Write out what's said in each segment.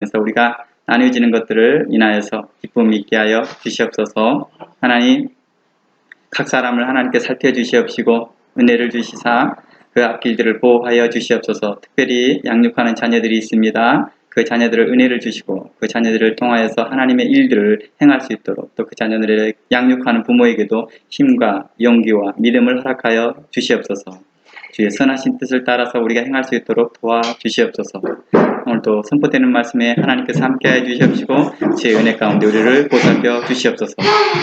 그래서 우리가 나누어지는 것들을 인하여서 기쁨이 있게 하여 주시옵소서. 하나님, 각 사람을 하나님께 살펴주시옵시고 은혜를 주시사 그 앞길들을 보호하여 주시옵소서. 특별히 양육하는 자녀들이 있습니다. 그 자녀들을 은혜를 주시고 그 자녀들을 통하여서 하나님의 일들을 행할 수 있도록, 또 그 자녀들을 양육하는 부모에게도 힘과 용기와 믿음을 허락하여 주시옵소서. 주의 선하신 뜻을 따라서 우리가 행할 수 있도록 도와주시옵소서. 오늘도 선포되는 말씀에 하나님께서 함께해 주시옵시고 제 은혜 가운데 우리를 보살펴 주시옵소서.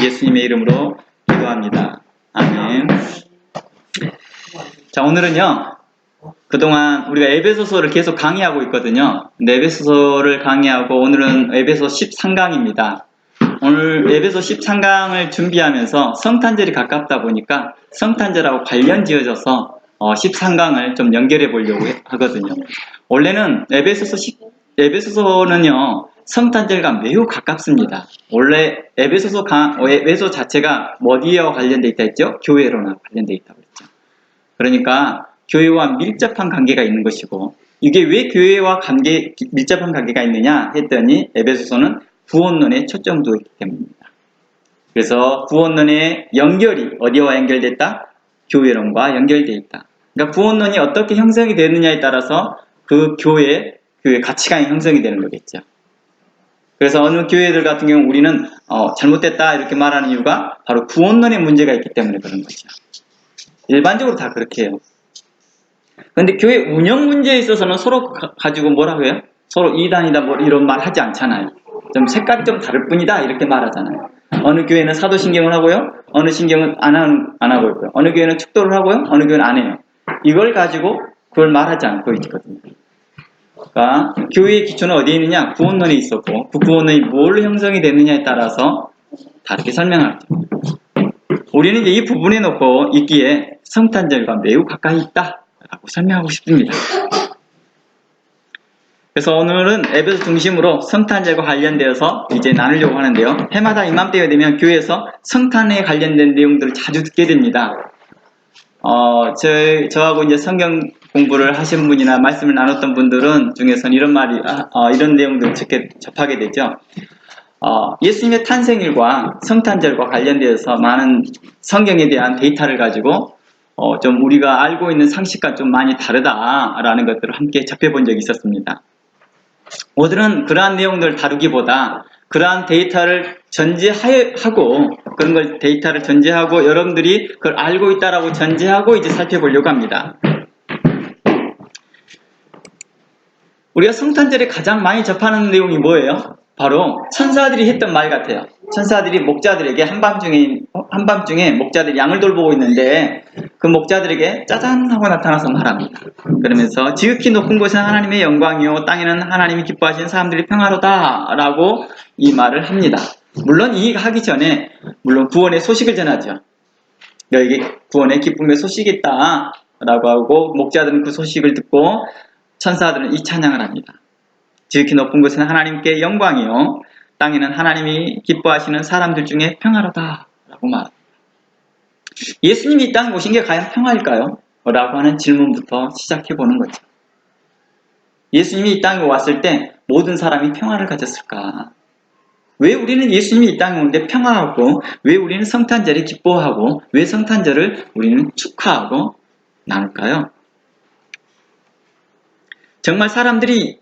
예수님의 이름으로 기도합니다. 아멘. 자, 오늘은요, 그동안 우리가 에베소서를 계속 강의하고 있거든요. 근데 에베소서를 강의하고 오늘은 에베소 13강입니다. 오늘 에베소 13강을 준비하면서 성탄절이 가깝다 보니까 성탄절하고 관련 지어져서 13강을 좀 연결해 보려고 하거든요. 원래는 에베소서는요, 성탄절과 매우 가깝습니다. 원래 에베소 자체가 어디와 관련되어 있다 했죠? 교회로나 관련되어 있다고 했죠. 그러니까 교회와 밀접한 관계가 있는 것이고, 이게 왜 교회와 밀접한 관계가 있느냐 했더니 에베소서는 구원론에 초점을 두었기 때문입니다. 그래서 구원론의 연결이 어디와 연결됐다? 교회론과 연결되어 있다. 그러니까 구원론이 어떻게 형성이 되느냐에 따라서 그 교회의 가치관이 형성이 되는 거겠죠. 그래서 어느 교회들 같은 경우 우리는 잘못됐다 이렇게 말하는 이유가 바로 구원론의 문제가 있기 때문에 그런 거죠. 일반적으로 다 그렇게 해요. 그런데 교회 운영 문제에 있어서는 서로 가지고 뭐라고 해요? 서로 이단이다 뭐 이런 말 하지 않잖아요. 좀 색깔이 좀 다를 뿐이다 이렇게 말하잖아요. 어느 교회는 사도신경을 하고요, 어느 신경은 안 하고 있고요. 어느 교회는 축도를 하고요, 어느 교회는 안 해요. 이걸 가지고 그걸 말하지 않고 있거든요. 그러니까 교회의 기초는 어디에 있느냐? 구원론에 있었고, 그 구원론이 뭘로 형성이 됐느냐에 따라서 다르게 설명하죠. 우리는 이제 이 부분에 놓고 있기에 성탄절과 매우 가까이 있다라고 설명하고 싶습니다. 그래서 오늘은 에베소 중심으로 성탄절과 관련되어서 이제 나누려고 하는데요. 해마다 이맘때가 되면 교회에서 성탄에 관련된 내용들을 자주 듣게 됩니다. 저하고 이제 성경 공부를 하신 분이나 말씀을 나눴던 분들은 중에서는 이런 내용들을 접하게 되죠. 예수님의 탄생일과 성탄절과 관련되어서 많은 성경에 대한 데이터를 가지고 좀 우리가 알고 있는 상식과 좀 많이 다르다라는 것들을 함께 접해본 적이 있었습니다. 오늘은 그러한 내용들을 다루기보다 그러한 데이터를 전제하고 그런 걸 데이터를 전제하고 여러분들이 그걸 알고 있다라고 전제하고 이제 살펴보려고 합니다. 우리가 성탄절에 가장 많이 접하는 내용이 뭐예요? 바로 천사들이 했던 말 같아요. 천사들이 목자들에게 한밤중에 목자들이 양을 돌보고 있는데 그 목자들에게 짜잔 하고 나타나서 말합니다. 그러면서 지극히 높은 곳은 하나님의 영광이요 땅에는 하나님이 기뻐하시는 사람들이 평화로다 라고 이 말을 합니다. 물론 이 하기 전에 구원의 소식을 전하죠. 너에게 구원의 기쁨의 소식이 있다 라고 하고, 목자들은 그 소식을 듣고 천사들은 이 찬양을 합니다. 지극히 높은 곳은 하나님께 영광이요 땅에는 하나님이 기뻐하시는 사람들 중에 평화로다 라고 말합니다. 예수님이 이 땅에 오신 게 과연 평화일까요? 라고 하는 질문부터 시작해보는 거죠. 예수님이 이 땅에 왔을 때 모든 사람이 평화를 가졌을까? 왜 우리는 예수님이 이 땅에 오는데 평화하고, 왜 우리는 성탄절에 기뻐하고, 왜 성탄절을 우리는 축하하고 나눌까요? 정말 사람들이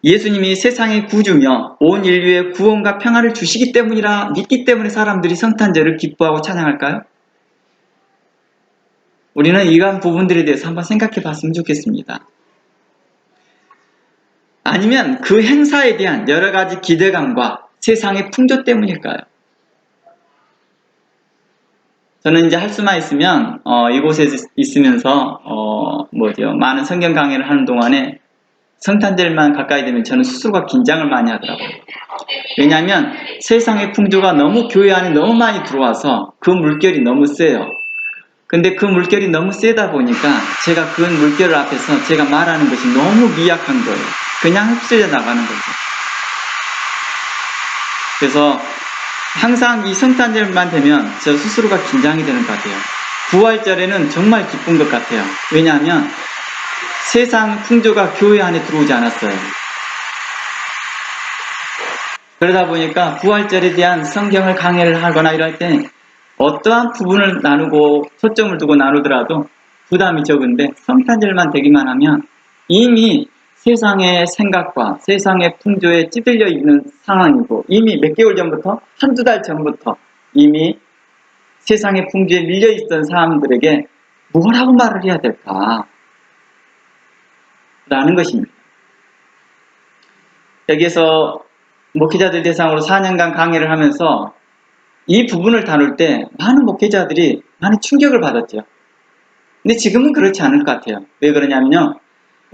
예수님이 세상의 구주며 온 인류의 구원과 평화를 주시기 때문이라 믿기 때문에 사람들이 성탄절을 기뻐하고 찬양할까요? 우리는 이러한 부분들에 대해서 한번 생각해 봤으면 좋겠습니다. 아니면 그 행사에 대한 여러 가지 기대감과 세상의 풍조 때문일까요? 저는 이제 할 수만 있으면 이곳에 있으면서 많은 성경 강의를 하는 동안에 성탄절만 가까이 되면 저는 스스로가 긴장을 많이 하더라고요. 왜냐하면 세상의 풍조가 너무 교회 안에 너무 많이 들어와서 그 물결이 너무 세요. 근데 그 물결이 너무 세다 보니까 제가 그 물결 앞에서 제가 말하는 것이 너무 미약한 거예요. 그냥 흡수해 나가는 거죠. 그래서 항상 이 성탄절만 되면 저 스스로가 긴장이 되는 것 같아요. 부활절에는 정말 기쁜 것 같아요. 왜냐하면 세상 풍조가 교회 안에 들어오지 않았어요. 그러다 보니까 부활절에 대한 성경을 강해를 하거나 이럴 때 어떠한 부분을 나누고 초점을 두고 나누더라도 부담이 적은데 성탄절만 되기만 하면 이미 세상의 생각과 세상의 풍조에 찌들려 있는 상황이고 이미 몇 개월 전부터 한두 달 전부터 이미 세상의 풍조에 밀려 있던 사람들에게 뭐라고 말을 해야 될까? 라는 것입니다. 여기에서 목회자들 대상으로 4년간 강의를 하면서 이 부분을 다룰 때 많은 목회자들이 많은 충격을 받았죠. 근데 지금은 그렇지 않을 것 같아요. 왜 그러냐면요.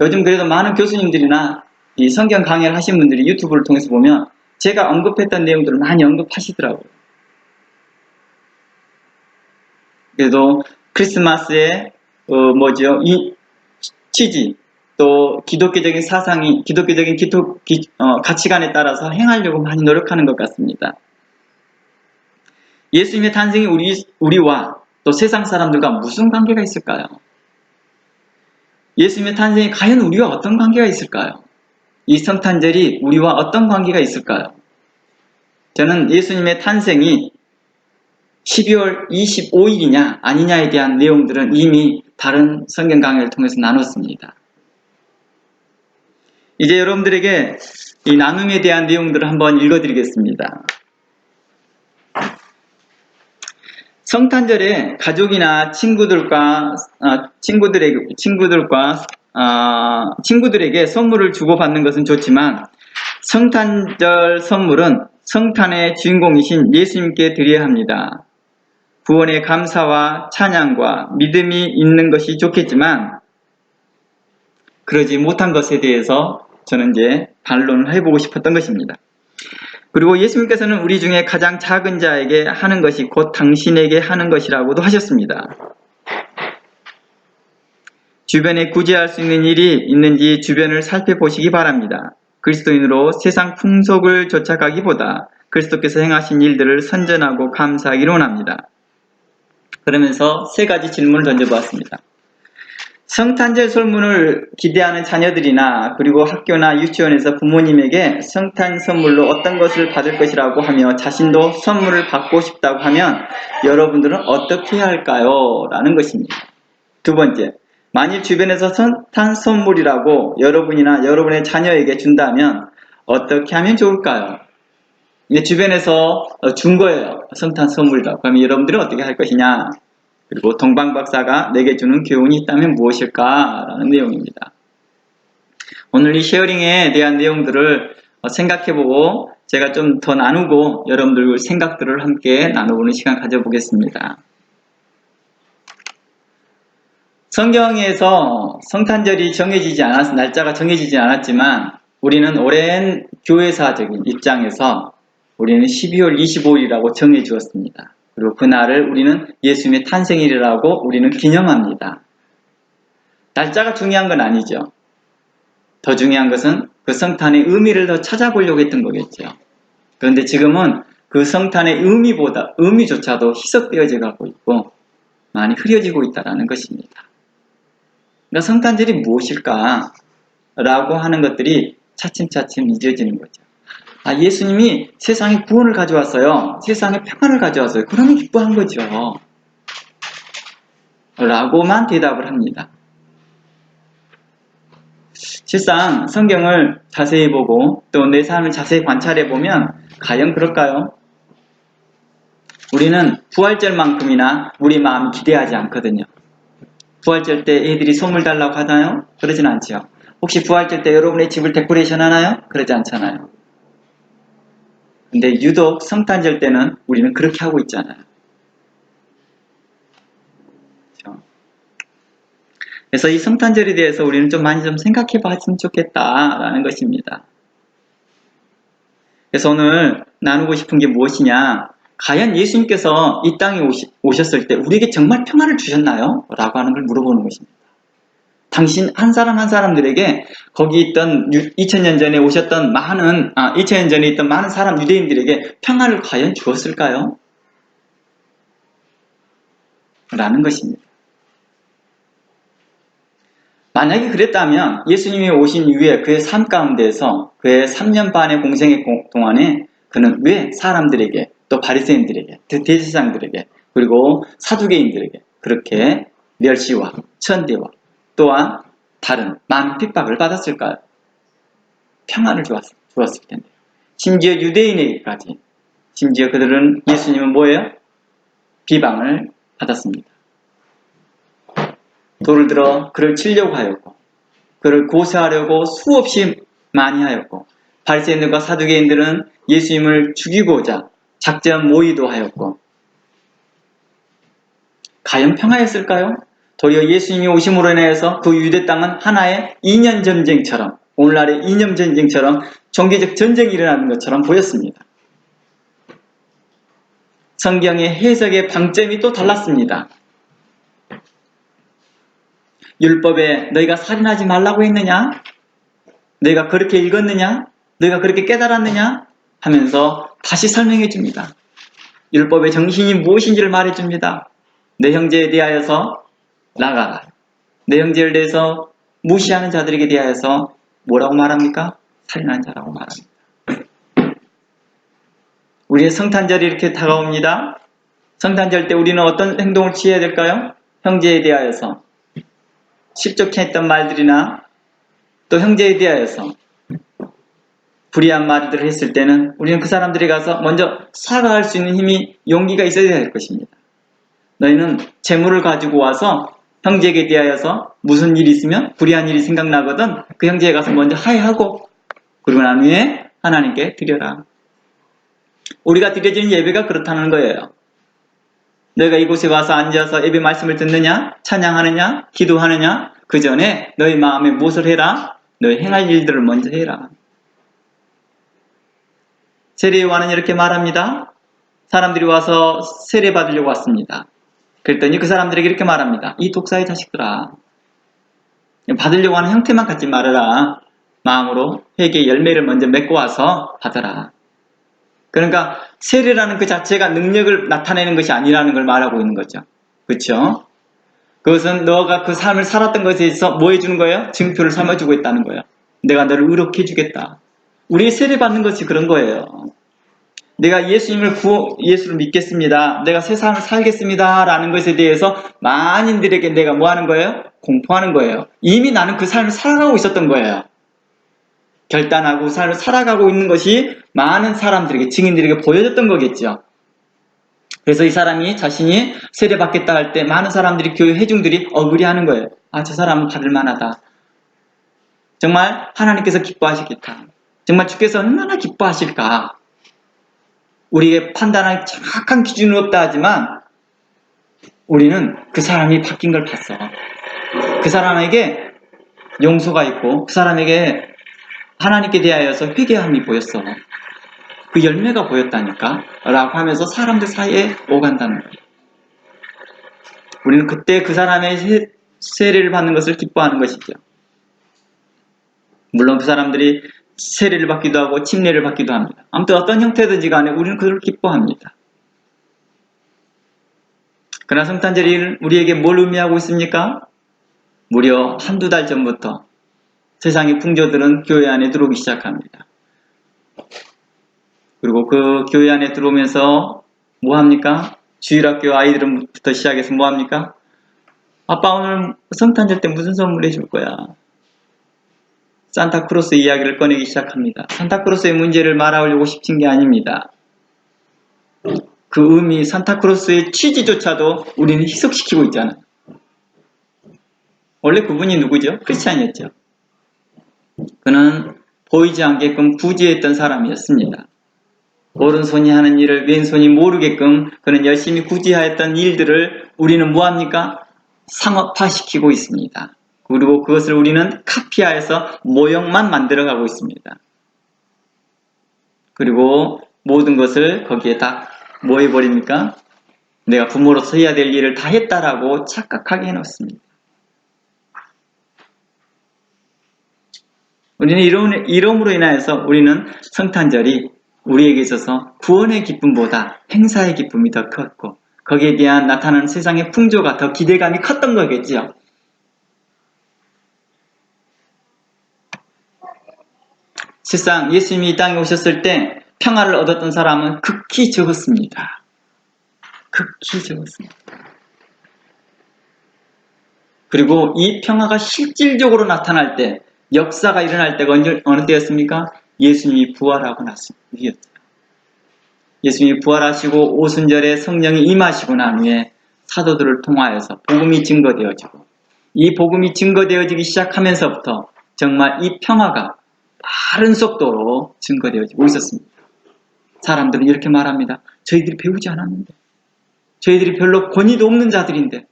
요즘 그래도 많은 교수님들이나 이 성경 강의를 하신 분들이 유튜브를 통해서 보면 제가 언급했던 내용들을 많이 언급하시더라고요. 그래도 크리스마스에 이 취지 또 기독교적인 사상이 기독교적인 가치관에 따라서 행하려고 많이 노력하는 것 같습니다. 예수님의 탄생이 우리와 또 세상 사람들과 무슨 관계가 있을까요? 예수님의 탄생이 과연 우리와 어떤 관계가 있을까요? 이 성탄절이 우리와 어떤 관계가 있을까요? 저는 예수님의 탄생이 12월 25일이냐 아니냐에 대한 내용들은 이미 다른 성경 강의를 통해서 나눴습니다. 이제 여러분들에게 이 나눔에 대한 내용들을 한번 읽어드리겠습니다. 성탄절에 가족이나 친구들에게 선물을 주고받는 것은 좋지만 성탄절 선물은 성탄의 주인공이신 예수님께 드려야 합니다. 구원의 감사와 찬양과 믿음이 있는 것이 좋겠지만 그러지 못한 것에 대해서 저는 이제 반론을 해보고 싶었던 것입니다. 그리고 예수님께서는 우리 중에 가장 작은 자에게 하는 것이 곧 당신에게 하는 것이라고도 하셨습니다. 주변에 구제할 수 있는 일이 있는지 주변을 살펴보시기 바랍니다. 그리스도인으로 세상 풍속을 쫓아가기보다 그리스도께서 행하신 일들을 선전하고 감사하기를 원합니다. 그러면서 세 가지 질문을 던져보았습니다. 성탄절 선물을 기대하는 자녀들이나 그리고 학교나 유치원에서 부모님에게 성탄 선물로 어떤 것을 받을 것이라고 하며 자신도 선물을 받고 싶다고 하면 여러분들은 어떻게 해야 할까요? 라는 것입니다. 두 번째, 만일 주변에서 성탄 선물이라고 여러분이나 여러분의 자녀에게 준다면 어떻게 하면 좋을까요? 주변에서 준 거예요. 성탄 선물이라고. 그러면 여러분들은 어떻게 할 것이냐? 그리고 동방박사가 내게 주는 교훈이 있다면 무엇일까? 라는 내용입니다. 오늘 이 쉐어링에 대한 내용들을 생각해보고 제가 좀 더 나누고 여러분들 생각들을 함께 나눠보는 시간 가져보겠습니다. 성경에서 성탄절이 날짜가 정해지지 않았지만 우리는 오랜 교회사적인 입장에서 우리는 12월 25일이라고 정해 주었습니다. 그리고 그날을 우리는 예수님의 탄생일이라고 우리는 기념합니다. 날짜가 중요한 건 아니죠. 더 중요한 것은 그 성탄의 의미를 더 찾아보려고 했던 거겠죠. 그런데 지금은 그 성탄의 의미조차도 희석되어져 가고 있고 많이 흐려지고 있다는 것입니다. 그러니까 성탄절이 무엇일까? 라고 하는 것들이 차츰차츰 잊어지는 거죠. 예수님이 세상에 구원을 가져왔어요. 세상에 평안을 가져왔어요. 그러면 기뻐한 거죠. 라고만 대답을 합니다. 실상 성경을 자세히 보고 또 내 삶을 자세히 관찰해 보면 과연 그럴까요? 우리는 부활절만큼이나 우리 마음이 기대하지 않거든요. 부활절 때 애들이 선물 달라고 하나요? 그러진 않죠. 혹시 부활절 때 여러분의 집을 데코레이션 하나요? 그러지 않잖아요. 근데 유독 성탄절 때는 우리는 그렇게 하고 있잖아요. 그렇죠? 그래서 이 성탄절에 대해서 우리는 좀 많이 생각해 봤으면 좋겠다라는 것입니다. 그래서 오늘 나누고 싶은 게 무엇이냐? 과연 예수님께서 이 땅에 오셨을 때 우리에게 정말 평안을 주셨나요? 라고 하는 걸 물어보는 것입니다. 당신 한 사람 한 사람들에게 거기 있던 2000년 전에 오셨던 2000년 전에 있던 많은 사람 유대인들에게 평안을 과연 주었을까요? 라는 것입니다. 만약에 그랬다면 예수님이 오신 이후에 그의 삶 가운데에서 그의 3년 반의 공생의 동안에 그는 왜 사람들에게, 또 바리새인들에게, 대제사장들에게, 그리고 사두개인들에게 그렇게 멸시와 천대와 또한 다른 많은 핍박을 받았을까요? 평안을 주었을 텐데. 심지어 유대인에게까지, 심지어 그들은 예수님은 뭐예요? 비방을 받았습니다. 돌을 들어 그를 치려고 하였고, 그를 고소하려고 수없이 많이 하였고, 바리새인들과 사두개인들은 예수님을 죽이고자 작전 모의도 하였고, 과연 평화였을까요? 도리어 예수님이 오심으로 인해서 그 유대 땅은 하나의 이념 전쟁처럼, 오늘날의 이념 전쟁처럼 종교적 전쟁이 일어나는 것처럼 보였습니다. 성경의 해석의 방점이 또 달랐습니다. 율법에 너희가 살인하지 말라고 했느냐? 너희가 그렇게 읽었느냐? 너희가 그렇게 깨달았느냐? 하면서 다시 설명해 줍니다. 율법의 정신이 무엇인지를 말해 줍니다. 내 형제에 대하여서 나가라. 내 형제에 대해서 무시하는 자들에게 대하여서 뭐라고 말합니까? 살인한 자라고 말합니다. 우리의 성탄절이 이렇게 다가옵니다. 성탄절 때 우리는 어떤 행동을 취해야 될까요? 형제에 대하여서 십적해 했던 말들이나 또 형제에 대하여서 불의한 말들을 했을 때는 우리는 그 사람들이 가서 먼저 사과할 수 있는 힘이, 용기가 있어야 될 것입니다. 너희는 재물을 가지고 와서 형제에게 대하여서 무슨 일이 있으면, 불의한 일이 생각나거든 그 형제에 가서 먼저 화해하고, 그리고 난 후에 하나님께 드려라. 우리가 드려지는 예배가 그렇다는 거예요. 너희가 이곳에 와서 앉아서 예배 말씀을 듣느냐, 찬양하느냐, 기도하느냐, 그 전에 너희 마음에 무엇을 해라? 너희 행할 일들을 먼저 해라. 세례요한은 이렇게 말합니다. 사람들이 와서 세례 받으려고 왔습니다. 그랬더니 그 사람들에게 이렇게 말합니다. 이 독사의 자식들아, 받으려고 하는 형태만 갖지 말아라. 마음으로 회개의 열매를 먼저 맺고 와서 받아라. 그러니까 세례라는 그 자체가 능력을 나타내는 것이 아니라는 걸 말하고 있는 거죠. 그렇죠? 그것은 너가 그 삶을 살았던 것에 있어서 뭐 해주는 거예요? 증표를 삼아주고 있다는 거예요. 내가 너를 의롭게 해주겠다. 우리 세례 받는 것이 그런 거예요. 내가 예수를 믿겠습니다. 내가 세상을 살겠습니다. 라는 것에 대해서 만인들에게 내가 뭐 하는 거예요? 공포하는 거예요. 이미 나는 그 삶을 살아가고 있었던 거예요. 결단하고 삶을 살아가고 있는 것이 많은 사람들에게, 증인들에게 보여졌던 거겠죠. 그래서 이 사람이 자신이 세례받겠다 할 때 많은 사람들이, 교회 회중들이 어그리하는 거예요. 아, 저 사람은 받을 만하다. 정말 하나님께서 기뻐하시겠다. 정말 주께서 얼마나 기뻐하실까. 우리에게 판단할 정확한 기준은 없다 하지만 우리는 그 사람이 바뀐 걸 봤어. 그 사람에게 용서가 있고 그 사람에게 하나님께 대하여서 회개함이 보였어. 그 열매가 보였다니까 라고 하면서 사람들 사이에 오간다는 거예요. 우리는 그때 그 사람의 세례를 받는 것을 기뻐하는 것이죠. 물론 그 사람들이 세례를 받기도 하고 침례를 받기도 합니다. 아무튼 어떤 형태든지 간에 우리는 그걸 기뻐합니다. 그러나 성탄절이 우리에게 뭘 의미하고 있습니까? 무려 한두 달 전부터 세상의 풍조들은 교회 안에 들어오기 시작합니다. 그리고 그 교회 안에 들어오면서 뭐 합니까? 주일학교 아이들부터 시작해서 뭐 합니까? 아빠 오늘 성탄절 때 무슨 선물 해줄 거야? 산타크로스 이야기를 꺼내기 시작합니다. 산타크로스의 문제를 말하려고 싶은 게 아닙니다. 그 의미, 산타크로스의 취지조차도 우리는 희석시키고 있잖아요. 원래 그분이 누구죠? 크리스찬이었죠. 그는 보이지 않게끔 구제했던 사람이었습니다. 오른손이 하는 일을 왼손이 모르게끔 그는 열심히 구제하였던 일들을 우리는 뭐합니까? 상업화시키고 있습니다. 그리고 그것을 우리는 카피하여서 모형만 만들어가고 있습니다. 그리고 모든 것을 거기에 다 뭐 해버립니까? 내가 부모로서 해야 될 일을 다 했다라고 착각하게 해놓습니다. 우리는 이름으로 인하여서 우리는 성탄절이 우리에게 있어서 구원의 기쁨보다 행사의 기쁨이 더 컸고 거기에 대한 나타나는 세상의 풍조가 더 기대감이 컸던 거겠죠. 실상 예수님이 이 땅에 오셨을 때 평화를 얻었던 사람은 극히 적었습니다. 극히 적었습니다. 그리고 이 평화가 실질적으로 나타날 때, 역사가 일어날 때가 어느 때였습니까? 예수님이 부활하고 났습니다. 예수님이 부활하시고 오순절에 성령이 임하시고 난 후에 사도들을 통하여서 복음이 증거되어지고, 이 복음이 증거되어지기 시작하면서부터 정말 이 평화가 빠른 속도로 증거되어지고 있었습니다. 사람들은 이렇게 말합니다. 저희들이 배우지 않았는데, 저희들이 별로 권위도 없는 자들인데,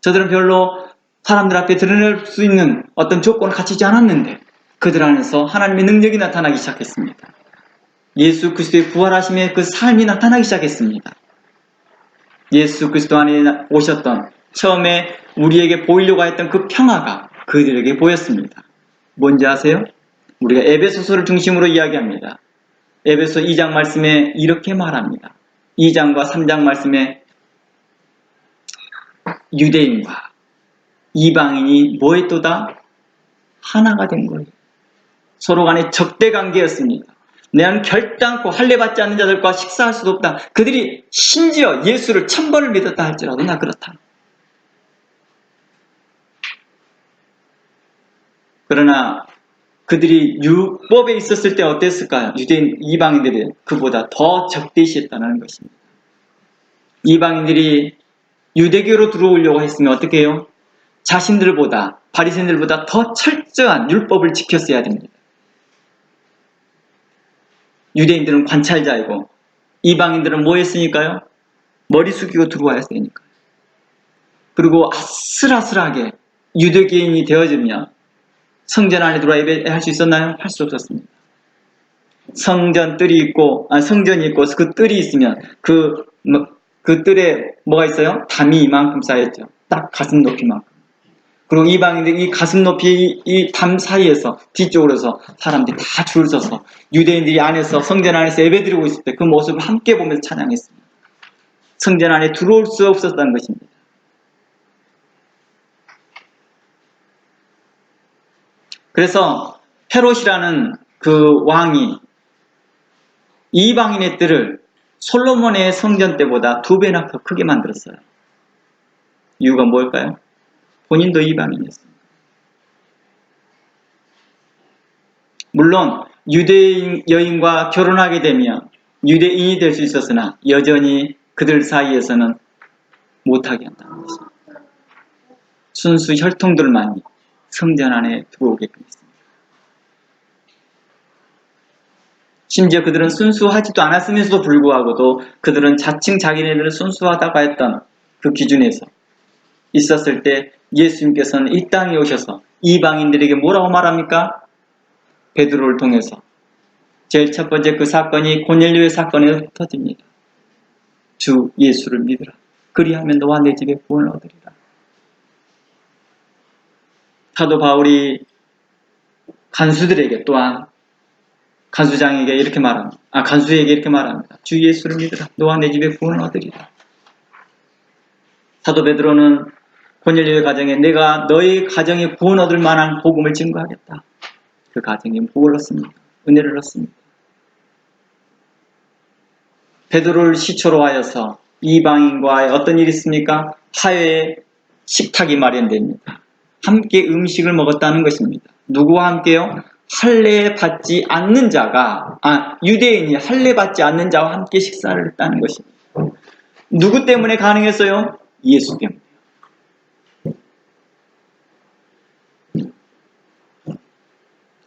저들은 별로 사람들 앞에 드러낼 수 있는 어떤 조건을 갖추지 않았는데, 그들 안에서 하나님의 능력이 나타나기 시작했습니다. 예수 그리스도의 부활하심의 그 삶이 나타나기 시작했습니다. 예수 그리스도 안에 오셨던, 처음에 우리에게 보이려고 했던 그 평화가 그들에게 보였습니다. 뭔지 아세요? 우리가 에베소서를 중심으로 이야기합니다. 에베소 2장 말씀에 이렇게 말합니다. 2장과 3장 말씀에 유대인과 이방인이 뭐했도다? 하나가 된 거예요. 서로 간에 적대관계였습니다. 내는 결단코 할례받지 않는 자들과 식사할 수도 없다. 그들이 심지어 예수를 1000번을 믿었다 할지라도 나 그렇다. 그러나 그들이 율법에 있었을 때 어땠을까요? 유대인 이방인들이 그보다 더 적대시했다는 것입니다. 이방인들이 유대교로 들어오려고 했으면 어떻게 해요? 자신들보다, 바리새인들보다 더 철저한 율법을 지켰어야 됩니다. 유대인들은 관찰자이고 이방인들은 뭐 했으니까요? 머리 숙이고 들어와야 되니까요. 그리고 아슬아슬하게 유대교인이 되어지면 성전 안에 들어와 예배할 수 있었나요? 할 수 없었습니다. 성전이 있고 그 뜰이 있으면 그 뜰에 뭐가 있어요? 담이 이만큼 쌓였죠. 딱 가슴 높이만큼. 그리고 이방인들이 이 가슴 높이 이 담 사이에서 뒤쪽으로서 사람들이 다 줄 서서 유대인들이 안에서 성전 안에서 예배드리고 있을 때 그 모습을 함께 보면서 찬양했습니다. 성전 안에 들어올 수 없었다는 것입니다. 그래서 헤롯이라는 그 왕이 이방인의 뜰을 솔로몬의 성전 때보다 2배나 더 크게 만들었어요. 이유가 뭘까요? 본인도 이방인이었습니다. 물론 유대인 여인과 결혼하게 되면 유대인이 될 수 있었으나 여전히 그들 사이에서는 못하게 한다는 것입니다. 순수 혈통들만이 성전 안에 들어오게끔 했습니다. 심지어 그들은 순수하지도 않았음에도 불구하고도 그들은 자칭 자기네들은 순수하다고 했던 그 기준에서 있었을 때 예수님께서는 이 땅에 오셔서 이방인들에게 뭐라고 말합니까? 베드로를 통해서 제일 첫 번째 그 사건이 고넬료의 사건에서 터집니다. 주 예수를 믿으라. 그리하면 너와 내 집에 구원을 얻으리라. 사도 바울이 간수들에게 또한 간수장에게 이렇게 말합니다. 간수에게 이렇게 말합니다. 주 예수를 믿으라. 너와 내 집에 구원을 얻으리라. 사도 베드로는 고넬료의 가정에 내가 너희 가정에 구원 얻을 만한 복음을 증거하겠다. 그 가정에 복을 얻습니다. 은혜를 얻습니다. 베드로를 시초로 하여서 이방인과의 어떤 일이 있습니까? 화해의 식탁이 마련됩니다. 함께 음식을 먹었다는 것입니다. 누구와 함께요? 할례 받지 않는 자가 유대인이 할례 받지 않는 자와 함께 식사를 했다는 것입니다. 누구 때문에 가능했어요? 예수 때문에.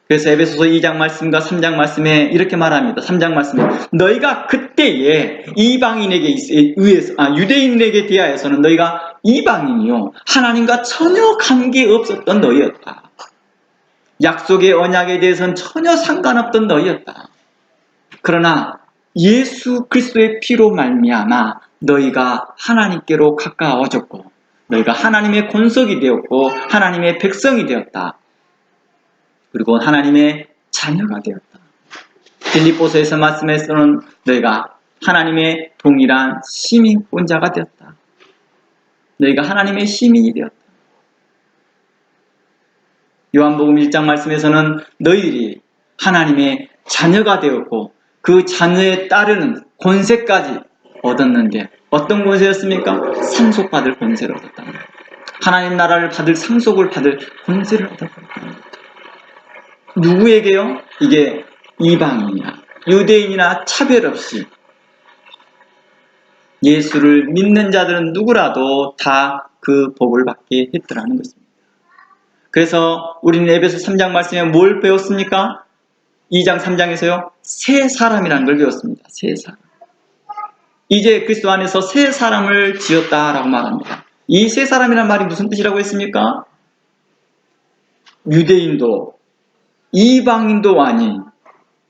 그래서 에베소서 2장 말씀과 3장 말씀에 이렇게 말합니다. 3장 말씀에 너희가 그때에 이방인에게 의해서 유대인에게 대하여서는 너희가 이방인이요 하나님과 전혀 관계없었던 너희였다. 약속의 언약에 대해서는 전혀 상관없던 너희였다. 그러나 예수 그리스도의 피로 말미암아 너희가 하나님께로 가까워졌고 너희가 하나님의 권속이 되었고 하나님의 백성이 되었다. 그리고 하나님의 자녀가 되었다. 빌립보서에서 말씀에서는 너희가 하나님의 동일한 시민권자가 되었다. 너희가 하나님의 시민이 되었다. 요한복음 1장 말씀에서는 너희들이 하나님의 자녀가 되었고 그 자녀에 따르는 권세까지 얻었는데 어떤 권세였습니까? 상속받을 권세를 얻었다. 하나님 나라를 받을 상속을 받을 권세를 얻었다. 누구에게요? 이게 이방인이나 유대인이나 차별 없이 예수를 믿는 자들은 누구라도 다 그 복을 받게 했더라는 것입니다. 그래서 우리는 에베소 3장 말씀에 뭘 배웠습니까? 2장 3장에서요. 새 사람이라는 걸 배웠습니다. 새 사람. 이제 그리스도 안에서 새 사람을 지었다라고 말합니다. 이 새 사람이란 말이 무슨 뜻이라고 했습니까? 유대인도 이방인도 아닌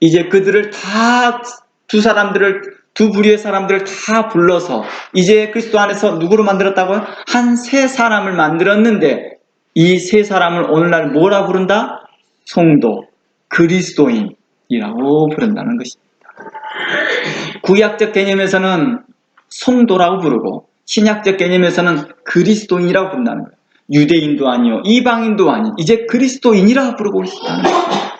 이제 그들을 다 두 부류의 사람들을 다 불러서 이제 그리스도 안에서 누구로 만들었다고요? 한 새 사람을 만들었는데 이 새 사람을 오늘날 뭐라 부른다? 성도, 그리스도인이라고 부른다는 것입니다. 구약적 개념에서는 성도라고 부르고 신약적 개념에서는 그리스도인이라고 부른다는 거예요. 유대인도 아니요 이방인도 아닌 이제 그리스도인이라고 부르고 있다는 거예요.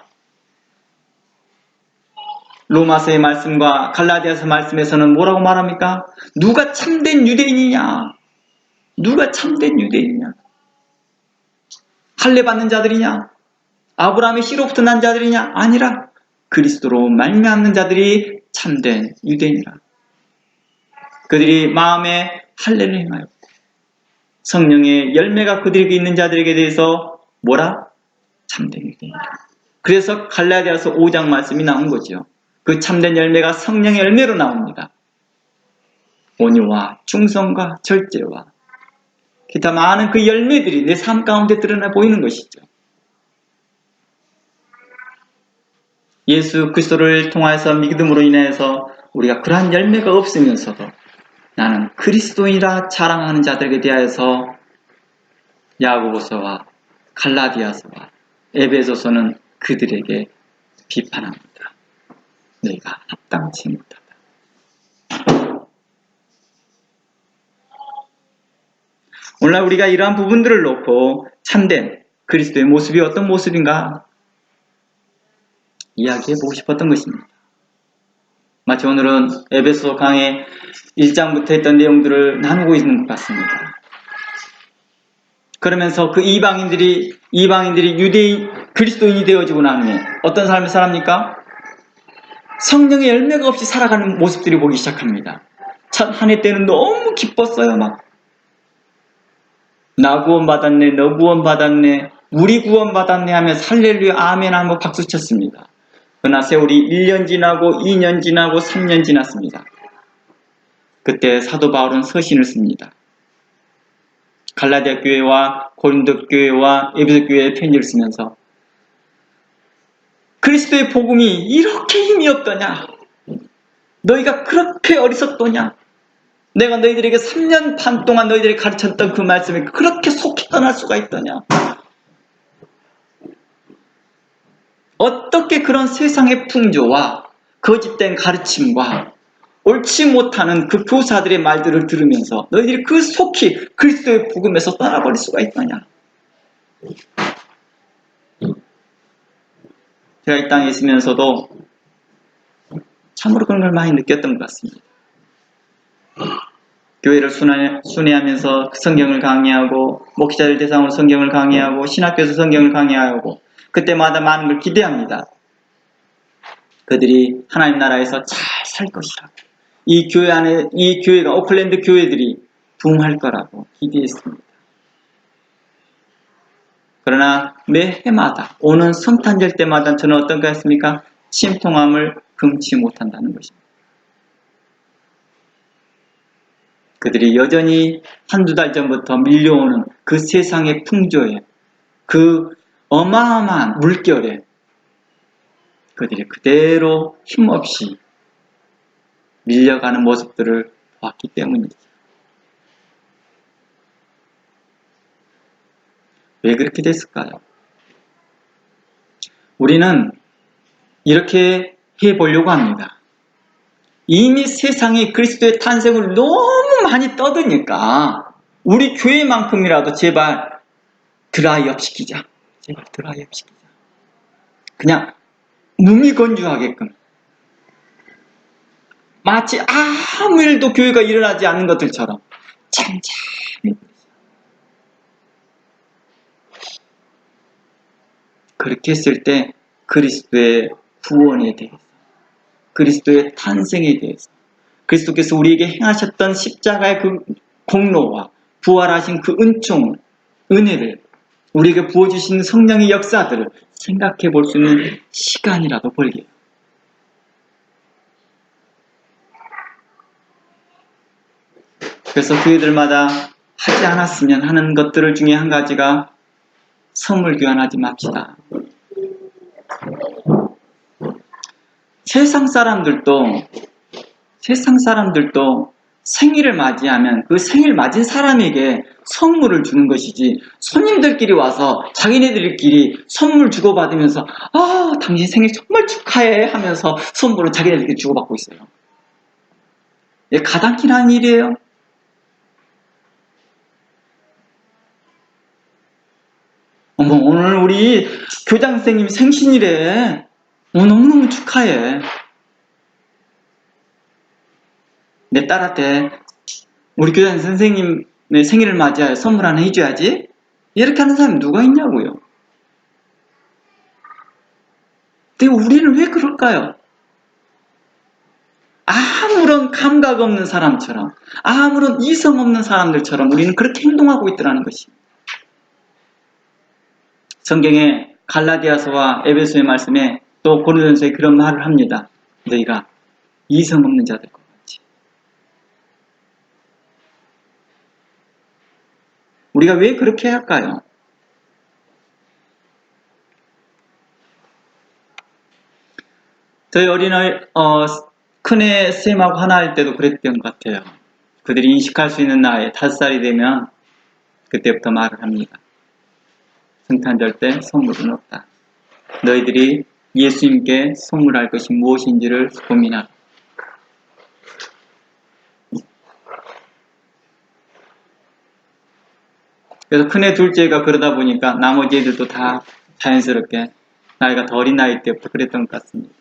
로마서의 말씀과 갈라디아서 말씀에서는 뭐라고 말합니까? 누가 참된 유대인이냐? 누가 참된 유대인이냐? 할례 받는 자들이냐? 아브라함의 씨로부터 난 자들이냐? 아니라 그리스도로 말미암는 자들이 참된 유대인이라. 그들이 마음에 할례를 행하였고 성령의 열매가 그들에게 있는 자들에게 대해서 뭐라? 참된 유대인이라. 그래서 갈라디아서 5장 말씀이 나온 거죠. 그 참된 열매가 성령의 열매로 나옵니다. 온유와 충성과 절제와 기타 많은 그 열매들이 내 삶 가운데 드러나 보이는 것이죠. 예수 그리스도를 통해서 믿음으로 인해서 우리가 그러한 열매가 없으면서도 나는 그리스도인이라 자랑하는 자들에게 대하여서 야고보서와 갈라디아서와 에베소서는 그들에게 비판합니다. 너희가 합당치 못하다. 오늘날 우리가 이러한 부분들을 놓고 참된 그리스도의 모습이 어떤 모습인가 이야기해보고 싶었던 것입니다. 마치 오늘은 에베소 강의 1장부터 했던 내용들을 나누고 있는 것 같습니다. 그러면서 그 이방인들이 유대인, 그리스도인이 되어지고 나면 어떤 삶을 살합니까? 성령의 열매가 없이 살아가는 모습들이 보기 시작합니다. 첫 한 해 때는 너무 기뻤어요. 막 나 구원받았네, 너 구원받았네, 우리 구원받았네 하면서 할렐루야 아멘 하고 박수쳤습니다. 그러나 세월이 1년 지나고 2년 지나고 3년 지났습니다. 그때 사도 바울은 서신을 씁니다. 갈라디아 교회와 고린도 교회와 에베소 교회에 편지를 쓰면서 그리스도의 복음이 이렇게 힘이 없더냐? 너희가 그렇게 어리석더냐? 내가 너희들에게 3년 반 동안 너희들이 가르쳤던 그 말씀이 그렇게 속히 떠날 수가 있더냐? 어떻게 그런 세상의 풍조와 거짓된 가르침과 옳지 못하는 그 교사들의 말들을 들으면서 너희들이 그 속히 그리스도의 복음에서 떠나버릴 수가 있더냐? 제가 이 땅에 있으면서도 참으로 그런 걸 많이 느꼈던 것 같습니다. 교회를 순회하면서 성경을 강의하고 목회자들 대상으로 성경을 강의하고 신학교에서 성경을 강의하고 그때마다 많은 걸 기대합니다. 그들이 하나님 나라에서 잘 살 것이라고 이 교회가 오클랜드 교회들이 부흥할 거라고 기대했습니다. 그러나 매해마다 오는 성탄절 때마다 저는 어떤가 했습니까? 침통함을 금치 못한다는 것입니다. 그들이 여전히 한두 달 전부터 밀려오는 그 세상의 풍조에 그 어마어마한 물결에 그들이 그대로 힘없이 밀려가는 모습들을 보았기 때문이죠. 왜 그렇게 됐을까요? 우리는 이렇게 해보려고 합니다. 이미 세상이 그리스도의 탄생을 너무 많이 떠드니까 우리 교회만큼이라도 제발 드라이업 시키자. 제발 드라이업 시키자. 그냥 무미건조하게끔 마치 아무 일도 교회가 일어나지 않는 것들처럼 잠잠히 그렇게 했을 때 그리스도의 구원에 대해서, 그리스도의 탄생에 대해서, 그리스도께서 우리에게 행하셨던 십자가의 그 공로와 부활하신 그 은총, 은혜를, 우리에게 부어주신 성령의 역사들을 생각해 볼 수 있는 시간이라도 벌게요. 그래서 교회들마다 하지 않았으면 하는 것들 중에 한 가지가 선물 교환하지 맙시다. 세상 사람들도 생일을 맞이하면 그 생일 맞은 사람에게 선물을 주는 것이지, 손님들끼리 와서 자기네들끼리 선물 주고받으면서 당신 생일 정말 축하해 하면서 선물을 자기네들끼리 주고받고 있어요. 이게 가당키는 일이에요. 어머, 오늘 우리 교장 선생님 생신이래. 너무너무 축하해. 내 딸한테 우리 교장 선생님의 생일을 맞이하여 선물 하나 해줘야지. 이렇게 하는 사람이 누가 있냐고요. 근데 우리는 왜 그럴까요? 아무런 감각 없는 사람처럼, 아무런 이성 없는 사람들처럼 우리는 그렇게 행동하고 있더라는 것입니다. 성경에 갈라디아서와 에베소의 말씀에 또 고린도전서에 그런 말을 합니다. 너희가 이성 없는 자들과 같이. 우리가 왜 그렇게 할까요? 저희 어린아이 큰애 쌤하고 하나 할 때도 그랬던 것 같아요. 그들이 인식할 수 있는 나이 5살이 되면 그때부터 말을 합니다. 성탄절 때 선물은 없다. 너희들이 예수님께 선물할 것이 무엇인지를 고민하라. 그래서 큰애 둘째가 그러다 보니까 나머지 애들도 다 자연스럽게 나이가 더 어린 나이 때부터 그랬던 것 같습니다.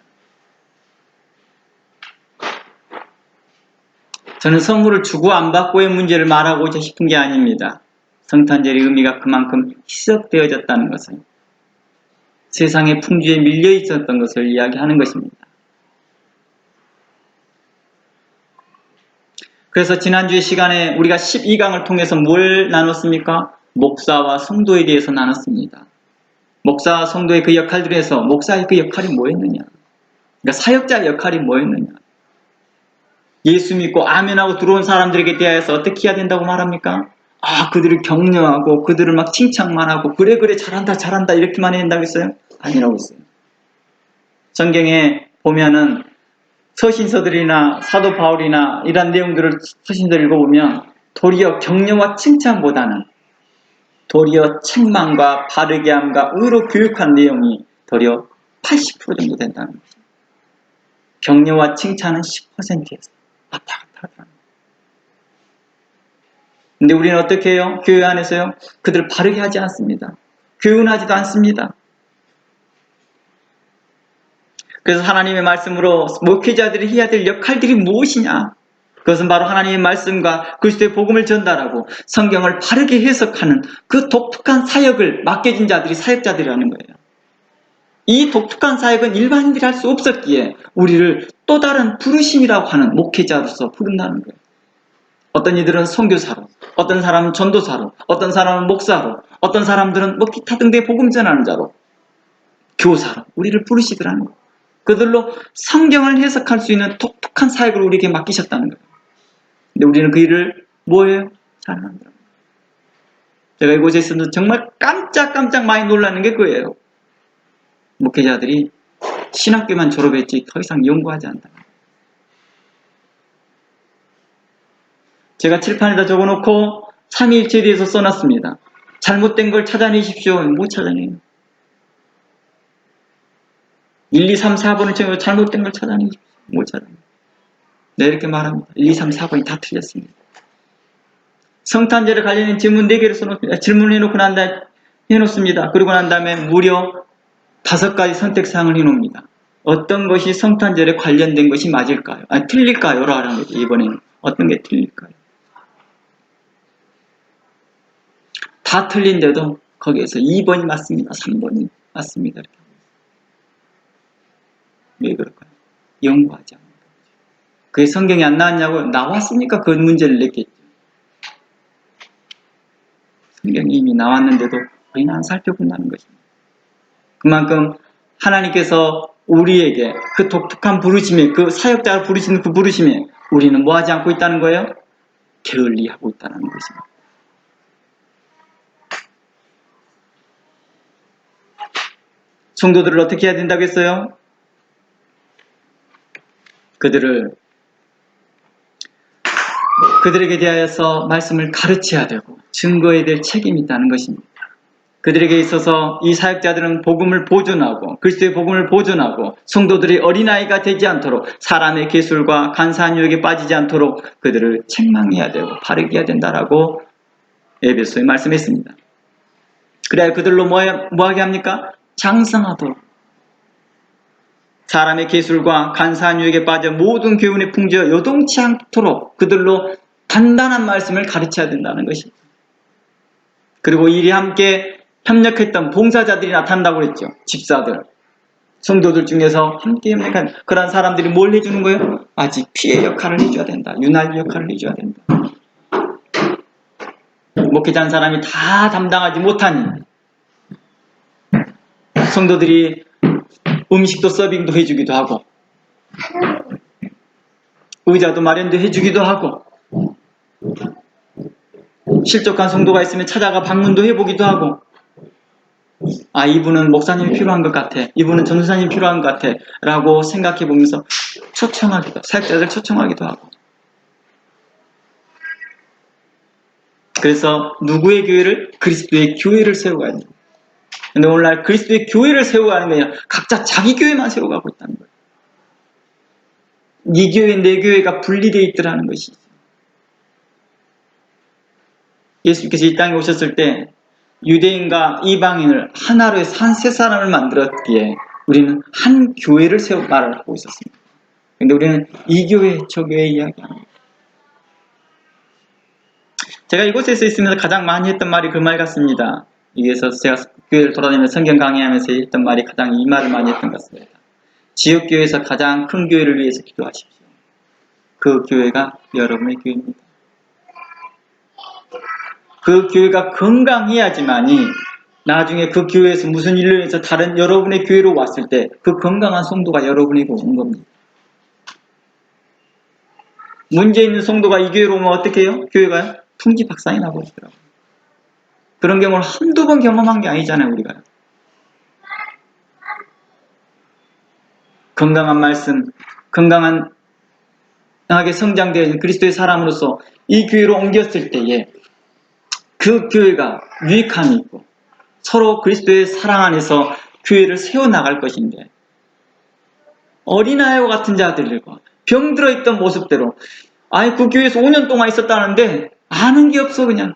저는 선물을 주고 안 받고의 문제를 말하고자 싶은 게 아닙니다. 성탄절의 의미가 그만큼 희석되어졌다는 것을, 세상의 풍주에 밀려 있었던 것을 이야기하는 것입니다. 그래서 지난주의 시간에 우리가 12강을 통해서 뭘 나눴습니까? 목사와 성도에 대해서 나눴습니다. 목사와 성도의 그 역할들에서 목사의 그 역할이 뭐였느냐? 그러니까 사역자의 역할이 뭐였느냐? 예수 믿고 아멘하고 들어온 사람들에게 대하여서 어떻게 해야 된다고 말합니까? 그들을 격려하고 그들을 막 칭찬만 하고 그래 잘한다 이렇게만 해야 된다고 했어요? 아니라고 했어요. 성경에 보면은 서신서들이나 사도 바울이나 이런 내용들을 서신서를 읽어보면 도리어 격려와 칭찬보다는 도리어 책망과 바르게 함과 의로 교육한 내용이 도리어 80% 정도 된다는 거죠. 격려와 칭찬은 10%에서 왔다 갔다 하더라고요. 근데 우리는 어떻게 해요? 교회 안에서요? 그들을 바르게 하지 않습니다. 교훈하지도 않습니다. 그래서 하나님의 말씀으로 목회자들이 해야 될 역할들이 무엇이냐? 그것은 바로 하나님의 말씀과 그리스도의 복음을 전달하고 성경을 바르게 해석하는 그 독특한 사역을 맡겨진 자들이 사역자들이라는 거예요. 이 독특한 사역은 일반인들이 할 수 없었기에 우리를 또 다른 부르심이라고 하는 목회자로서 부른다는 거예요. 어떤 이들은 선교사로, 어떤 사람은 전도사로, 어떤 사람은 목사로, 어떤 사람들은 기타 등등의 복음 전하는 자로, 교사로 우리를 부르시더라는 거예요. 그들로 성경을 해석할 수 있는 독특한 사역을 우리에게 맡기셨다는 거예요. 근데 우리는 그 일을 뭐예요? 잘 만들어요. 제가 이곳에서는 정말 깜짝 많이 놀라는 게 그거예요. 목회자들이 신학교만 졸업했지 더 이상 연구하지 않는다. 제가 칠판에다 적어놓고 삼위일체에 대해서 써놨습니다. 잘못된 걸 찾아내십시오. 못 찾아내요. 1, 2, 3, 4번을 적어 잘못된 걸 찾아내십시오. 못 찾아내요. 네, 이렇게 말합니다. 1, 2, 3, 4번이 다 틀렸습니다. 성탄절에 관련된 질문 4개를 써놓습니다. 질문을 해놓습니다. 그리고 난 다음에 무려 5가지 선택사항을 해놓습니다. 어떤 것이 성탄절에 관련된 것이 맞을까요? 아니, 틀릴까요? 라는 거죠. 이번에는 어떤 게 틀릴까요? 다 틀린데도 거기에서 2번이 맞습니다. 3번이 맞습니다. 이렇게. 왜 그럴까요? 연구하지 않는 거죠. 그게 성경에 안 나왔냐고? 나왔으니까 그 문제를 냈겠죠. 성경이 이미 나왔는데도 우리는 안 살펴본다는 것입니다. 그만큼 하나님께서 우리에게 그 독특한 부르심에, 그 사역자를 부르시는 그 부르심에 우리는 뭐 하지 않고 있다는 거예요? 게을리하고 있다는 것입니다. 성도들을 어떻게 해야 된다고 했어요? 그들에게 대하여서 말씀을 가르쳐야 되고 증거해야 될 책임이 있다는 것입니다. 그들에게 있어서 이 사역자들은 복음을 보존하고 그리스도의 복음을 보존하고 성도들이 어린아이가 되지 않도록 사람의 기술과 간사한 유혹에 빠지지 않도록 그들을 책망해야 되고 바르게 해야 된다라고 에베소에 말씀했습니다. 그래야 그들로 뭐하게 합니까? 장성하도록 사람의 기술과 간사한 유혹에 빠져 모든 교훈에 풍져 요동치 않도록 그들로 단단한 말씀을 가르쳐야 된다는 것입니다. 그리고 이리 함께 협력했던 봉사자들이 나타난다고 그랬죠. 집사들, 성도들 중에서 함께 협력한 그런 사람들이 뭘 해주는 거예요? 아직 피해 역할을 해줘야 된다. 유난히 역할을 해줘야 된다. 목회자는 사람이 다 담당하지 못하니 성도들이 음식도 서빙도 해주기도 하고 의자도 마련도 해주기도 하고 실족한 성도가 있으면 찾아가 방문도 해보기도 하고 아, 이분은 목사님이 필요한 것 같아. 이분은 전도사님이 필요한 것 같아. 라고 생각해 보면서 초청하기도, 사역자들 초청하기도 하고. 그래서 누구의 교회를? 그리스도의 교회를 세워가야 돼요. 근데 오늘날 그리스도의 교회를 세워가는 게 아니라 각자 자기 교회만 세워가고 있다는 거예요. 네 교회, 내 교회가 분리되어 있더라는 것이죠. 예수님께서 이 땅에 오셨을 때 유대인과 이방인을 하나로 해서 한 세 사람을 만들었기에 우리는 한 교회를 세워 말을 하고 있었습니다. 근데 우리는 이 교회, 저 교회 이야기합니다. 제가 이곳에서 있으면서 가장 많이 했던 말이 그 말 같습니다. 여기에서 제가 교회를 돌아다니면서 성경 강의하면서 했던 말이 가장 이 말을 많이 했던 것 같습니다. 지역교회에서 가장 큰 교회를 위해서 기도하십시오. 그 교회가 여러분의 교회입니다. 그 교회가 건강해야지만이 나중에 그 교회에서 무슨 일로 인해서 다른 여러분의 교회로 왔을 때 그 건강한 성도가 여러분에게 오는 겁니다. 문제 있는 성도가 이 교회로 오면 어떻게 해요? 교회가요? 풍지박산이 나버리더라고요. 그런 경우를 한두 번 경험한 게 아니잖아요, 우리가. 건강한 말씀, 건강하게 성장되어 있는 그리스도의 사람으로서 이 교회로 옮겼을 때에 그 교회가 유익함이 있고 서로 그리스도의 사랑 안에서 교회를 세워나갈 것인데 어린아이와 같은 자들과 병들어 있던 모습대로 아이 그 교회에서 5년 동안 있었다는데 아는 게 없어 그냥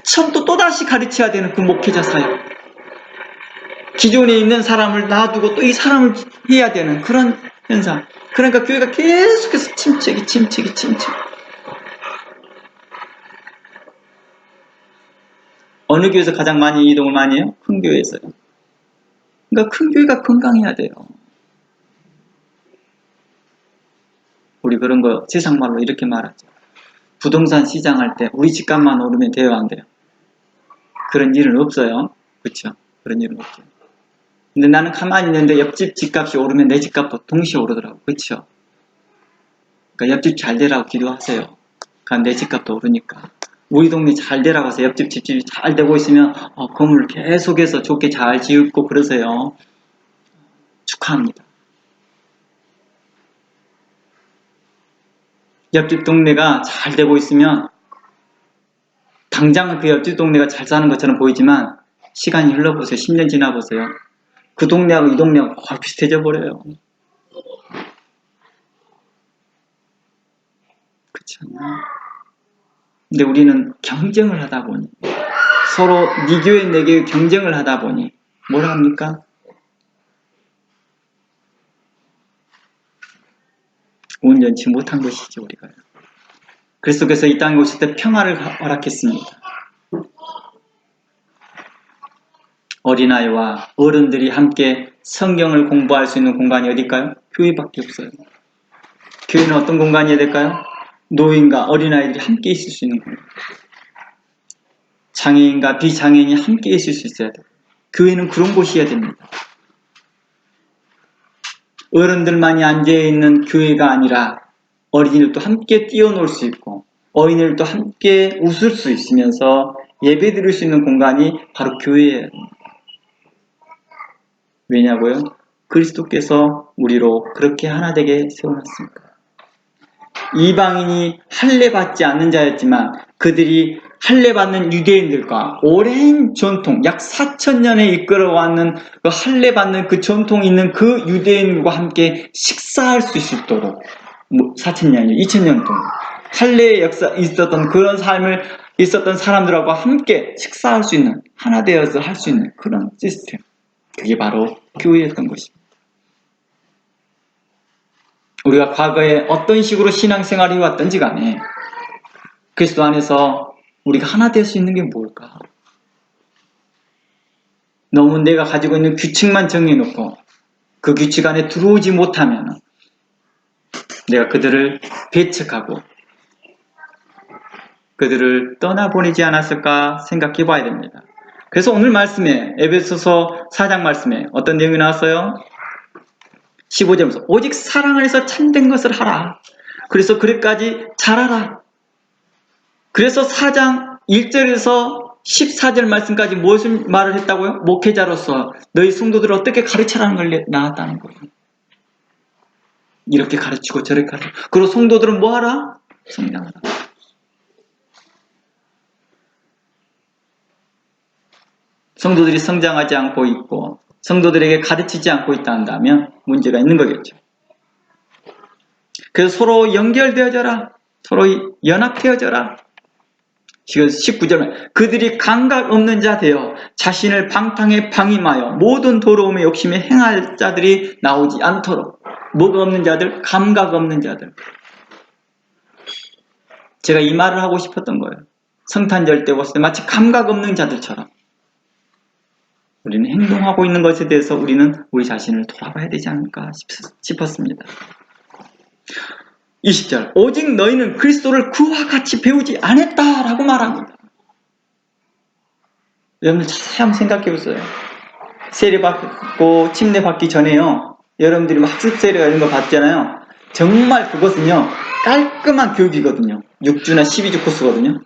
처음 또다시 가르쳐야 되는 그 목회자 사역 기존에 있는 사람을 놔두고 또 이 사람을 해야 되는 그런 현상. 그러니까 교회가 계속해서 침체기. 어느 교회에서 가장 많이 이동을 많이 해요? 큰 교회에서요. 그러니까 큰 교회가 건강해야 돼요. 우리 그런 거 세상 말로 이렇게 말하죠. 부동산 시장할 때 우리 집값만 오르면 돼요, 안 돼요? 그런 일은 없어요. 그렇죠? 그런 일은 없죠. 근데 나는 가만히 있는데 옆집 집값이 오르면 내 집값도 동시에 오르더라고. 그렇죠? 그러니까 옆집 잘 되라고 기도하세요. 그러니까 내 집값도 오르니까. 우리 동네 잘 되라고 해서 옆집 집집이 잘 되고 있으면 건물을 계속해서 좋게 잘 지었고 그러세요. 축하합니다. 옆집 동네가 잘 되고 있으면 당장은 그 옆집 동네가 잘 사는 것처럼 보이지만 시간이 흘러보세요. 10년 지나보세요. 그 동네하고 이 동네하고 거의 비슷해져 버려요. 그렇잖아요. 근데 우리는 경쟁을 하다 보니 서로 네 교회 내 교회 경쟁을 하다 보니 뭐라 합니까? 온전치 못한 것이죠, 우리가. 그리스도께서 이 땅에 오실 때 평화를 허락했습니다. 어린아이와 어른들이 함께 성경을 공부할 수 있는 공간이 어딜까요? 교회밖에 없어요. 교회는 어떤 공간이어야 될까요? 노인과 어린아이들이 함께 있을 수 있는 공간. 장애인과 비장애인이 함께 있을 수 있어야 돼요. 교회는 그런 곳이어야 됩니다. 어른들만이 앉아있는 교회가 아니라 어린이들도 함께 뛰어놀 수 있고 어린이들도 함께 웃을 수 있으면서 예배 드릴 수 있는 공간이 바로 교회예요. 왜냐고요? 그리스도께서 우리로 그렇게 하나 되게 세워놨습니다. 이방인이 할례받지 않는 자였지만 그들이 할례받는 유대인들과 오랜 전통, 약 4,000년에 이끌어왔는 그 할례받는 그 전통이 있는 그 유대인과 함께 식사할 수 있도록 4,000년이 2,000년 동안 할례의 역사 있었던 그런 삶을 있었던 사람들하고 함께 식사할 수 있는, 하나 되어서 할 수 있는 그런 시스템, 그게 바로 교회였던 것입니다. 우리가 과거에 어떤 식으로 신앙생활을 해왔던지 간에 그리스도 안에서 우리가 하나 될 수 있는 게 뭘까? 너무 내가 가지고 있는 규칙만 정해놓고 그 규칙 안에 들어오지 못하면 내가 그들을 배척하고 그들을 떠나보내지 않았을까 생각해 봐야 됩니다. 그래서 오늘 말씀에 에베소서 4장 말씀에 어떤 내용이 나왔어요? 15절에서 오직 사랑 안에서 참된 것을 하라. 그래서 그릇까지 잘하라. 그래서 4장 1절에서 14절 말씀까지 무엇을 말을 했다고요? 목회자로서 너희 성도들을 어떻게 가르쳐라는 걸 나왔다는 거예요. 이렇게 가르치고 저렇게 가르치고. 그리고 성도들은 뭐 하라? 성장하라. 성도들이 성장하지 않고 있고 성도들에게 가르치지 않고 있다 한다면 문제가 있는 거겠죠. 그래서 서로 연결되어져라. 서로 연합되어져라. 19절에 그들이 감각 없는 자 되어 자신을 방탕에 방임하여 모든 더러움의 욕심에 행할 자들이 나오지 않도록. 뭐가 없는 자들? 감각 없는 자들. 제가 이 말을 하고 싶었던 거예요. 성탄절 때 봤을 때 마치 감각 없는 자들처럼 우리는 행동하고 있는 것에 대해서 우리는 우리 자신을 돌아봐야 되지 않을까 싶었습니다. 20절 오직 너희는 그리스도를 그와 같이 배우지 않았다라고 말합니다. 여러분들 자세히 한번 생각해 보세요. 세례받고 침례 받기 전에요. 여러분들이 학습 세례가 이런 거 받잖아요. 정말 그것은요. 깔끔한 교육이거든요. 6주나 12주 코스거든요.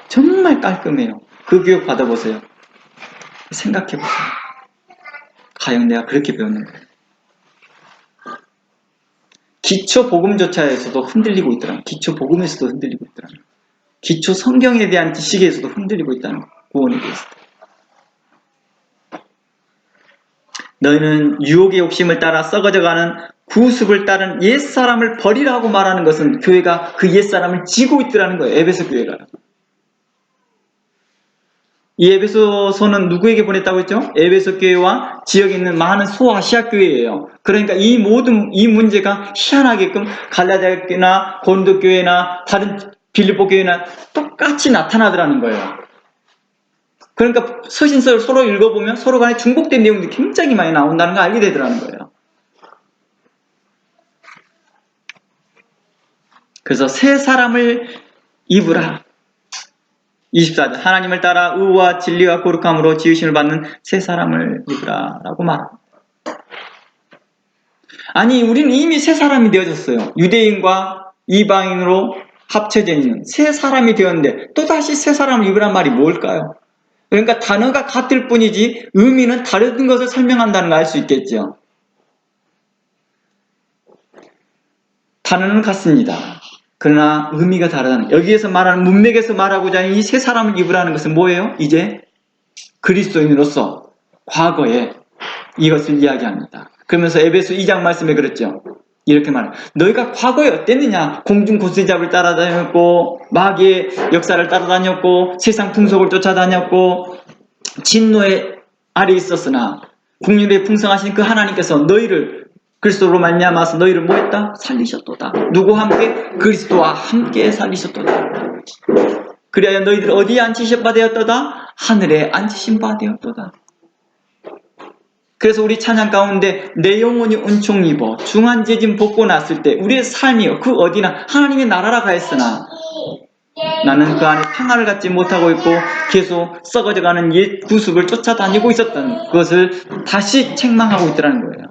정말 깔끔해요. 그 교육 받아보세요. 생각해 보세요. 과연 내가 그렇게 배웠는가? 기초 복음조차에서도 흔들리고 있더라. 기초 복음에서도 흔들리고 있더라. 기초 성경에 대한 지식에서도 흔들리고 있다는 구원에 대해서. 너희는 유혹의 욕심을 따라 썩어져가는 구습을 따른 옛사람을 버리라고 말하는 것은 교회가 그 옛사람을 지고 있더라는 거예요. 에베소 교회가. 이 에베소서는 누구에게 보냈다고 했죠? 에베소 교회와 지역에 있는 많은 소아시아 교회예요. 그러니까 이 문제가 희한하게끔 갈라디아 교회나 고린도 교회나 다른 빌립보 교회나 똑같이 나타나더라는 거예요. 그러니까 서신서를 서로 읽어보면 서로 간에 중복된 내용들이 굉장히 많이 나온다는 걸 알게 되더라는 거예요. 그래서 새 사람을 입으라. 24절 하나님을 따라 의와 진리와 거룩함으로 지으심을 받는 새 사람을 입으라 라고 말합니다. 아니 우리는 이미 새 사람이 되어졌어요. 유대인과 이방인으로 합쳐져 있는 새 사람이 되었는데 또다시 새 사람을 입으란 말이 뭘까요? 그러니까 단어가 같을 뿐이지 의미는 다른 것을 설명한다는 걸 알 수 있겠죠. 단어는 같습니다. 그러나 의미가 다르다는 거예요. 여기에서 말하는 문맥에서 말하고자 하는 이 새 사람을 입으라는 것은 뭐예요? 이제 그리스도인으로서 과거에 이것을 이야기합니다. 그러면서 에베소 2장 말씀에 그랬죠. 이렇게 말해요. 너희가 과거에 어땠느냐? 공중 고세잡을 따라다녔고 마귀의 역사를 따라다녔고 세상 풍속을 쫓아다녔고 진노의 아래 있었으나 국률에 풍성하신 그 하나님께서 너희를 그리스도로 말미암아서 너희를 뭐했다? 살리셨도다. 누구와 함께? 그리스도와 함께 살리셨도다. 그리하여 너희들 어디에 앉히신 바 되었도다? 하늘에 앉히신 바 되었도다. 그래서 우리 찬양 가운데 내 영혼이 은총 입어 중한 죄짐 벗고 났을 때 우리의 삶이 그 어디나 하나님의 나라라 가했으나 나는 그 안에 평화를 갖지 못하고 있고 계속 썩어져가는 옛 구습을 쫓아다니고 있었던 그것을 다시 책망하고 있더라는 거예요.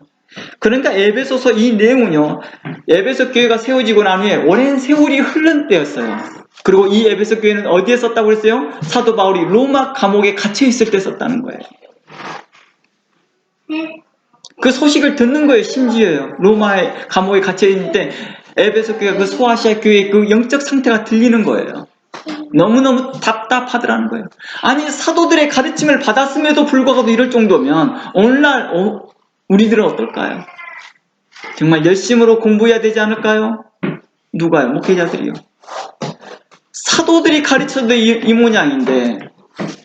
그러니까 에베소서 이 내용은요, 에베소 교회가 세워지고 난 후에 오랜 세월이 흐른 때였어요. 그리고 이 에베소 교회는 어디에 썼다고 그랬어요? 사도 바울이 로마 감옥에 갇혀 있을 때 썼다는 거예요. 그 소식을 듣는 거예요. 심지어요. 로마의 감옥에 갇혀 있는데 에베소 교회가 그 소아시아 교회의 그 영적 상태가 들리는 거예요. 너무너무 답답하더라는 거예요. 아니 사도들의 가르침을 받았음에도 불구하고 이럴 정도면 오늘날 우리들은 어떨까요? 정말 열심으로 공부해야 되지 않을까요? 누가요? 목회자들이요. 사도들이 가르쳐도 이 모양인데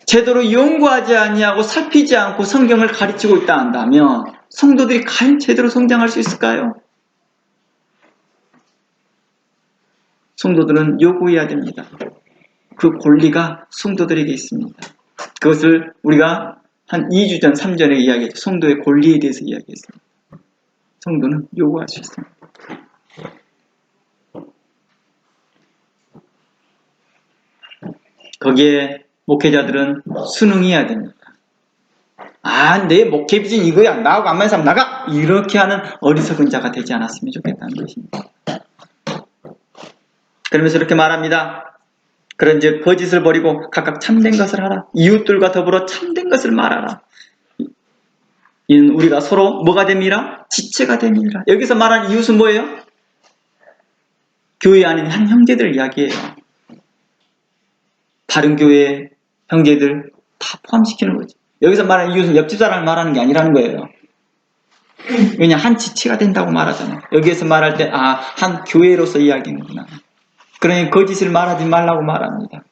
제대로 연구하지 아니하고 살피지 않고 성경을 가르치고 있다 한다면 성도들이 과연 제대로 성장할 수 있을까요? 성도들은 요구해야 됩니다. 그 권리가 성도들에게 있습니다. 그것을 우리가 한 2주 전, 3주 전에 이야기했죠. 성도의 권리에 대해서 이야기했습니다. 성도는 요구할 수 있습니다. 거기에 목회자들은 순응해야 됩니다. 아, 내 목회 비전 이거야. 나하고 안 맞는 사람 나가! 이렇게 하는 어리석은 자가 되지 않았으면 좋겠다는 것입니다. 그러면서 이렇게 말합니다. 그런즉 거짓을 버리고 각각 참된 것을 하라. 이웃들과 더불어 참된 것을 말하라. 이는 우리가 서로 뭐가 됨이라? 지체가 됨이라. 여기서 말하는 이웃은 뭐예요? 교회 아닌 한 형제들 이야기예요. 다른 교회 형제들 다 포함시키는 거죠. 여기서 말하는 이웃은 옆집 사람을 말하는 게 아니라는 거예요. 왜냐, 한 지체가 된다고 말하잖아요. 여기에서 말할 때 한 교회로서 이야기하는구나. 그러니 거짓을 말하지 말라고 말합니다.